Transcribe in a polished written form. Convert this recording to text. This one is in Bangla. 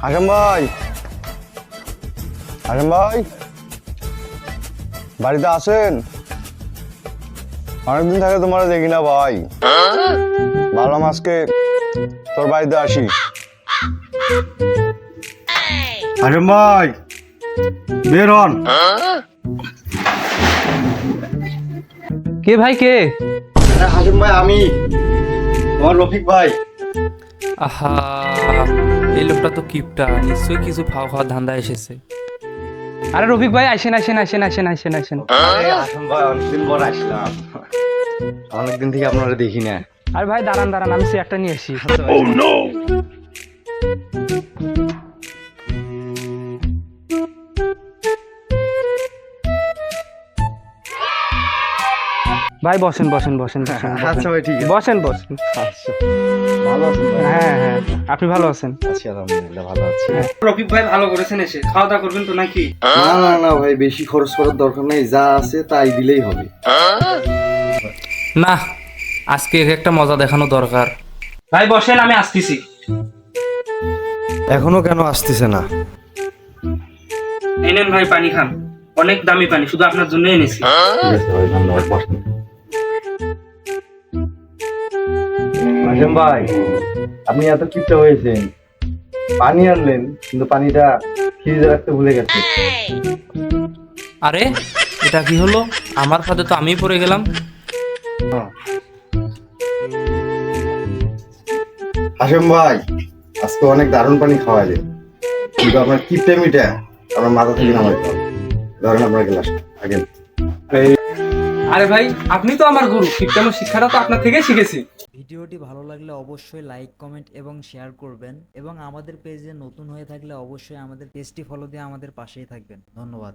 হাশেম ভাই, হাশেম ভাই, বাড়িতে আছেন? অনেকদিন থাকে তোমার দেখি না ভাই। ভাবলাম আজকে তোর বাড়িতে আসি। হাশেম ভাই, বের হন। কে ভাই কে? হাশেম ভাই, আমি তোমার রফিক ভাই। আহা, এই লোকটা তো কিপটা, নিশ্চয়ই কিছু খাওয়া খাওয়ার ধান্দা এসেছে। আরে রফিক ভাই, আসেন আসেন আসেন আসেন আসেন আসেন। আরে হাশেম ভাই, অনেকদিন পর আসলাম। অনেকদিন থেকে আপনারা দেখি না। আরে ভাই দাঁড়ান দাঁড়ান, আমি চেয়ারটা নিয়ে আসি। ভাই বসেন বসেন বসেন বসেন আচ্ছা ভাই, ঠিক আছে। বসেন বসেন। আচ্ছা, ভালো আছেন ভাই? হ্যাঁ হ্যাঁ, আপনি ভালো আছেন? আছি আলহামদুলিল্লাহ, ভালো আছি। রফিক ভাই ভালো করেছেন এসে, খাওয়া দাওয়া করবেন তো নাকি? না না না ভাই, বেশি খরচ করার দরকার নেই, যা আছে তাই দিলেই হবে। না, আজকে একে একটা মজা দেখানো দরকার। ভাই বসেন, আমি আসতেছি। এখনো কেন আসতেছে না? এই নেন ভাই পানি খান, অনেক দামি পানি, শুধু আপনার জন্য এনেছি। ঠিক আছে ভাই, ধন্যবাদ। বসেন। হাশেম ভাই, আপনি এত কিপটা হয়েছেন, পানি আনলেন কিন্তু পানিটা ফ্রিজে রাখতে ভুলে গেছে। আরে এটা কি হলো? আমার ফাঁদে তো আমিই পড়ে গেলাম। হাশেম ভাই, আজকে অনেক দারুণ পানি খাওয়াইলেন, কিন্তু আপনার কিপটা মিটা আপনার মাথা থেকে নামাইতে হবে। ধরেন আপনার গ্লাস আগে। আরে ভাই, আপনি তো আমার গুরু, শিক্ষানোর শিক্ষাটা তো আপনার থেকে শিখেছি। ভিডিওটি ভালো লাগলে অবশ্যই লাইক কমেন্ট এবং শেয়ার করবেন এবং আমাদের পেজে নতুন হয়ে থাকলে অবশ্যই আমাদের পেজটি ফলো দিয়ে আমাদের পাশেই থাকবেন। ধন্যবাদ।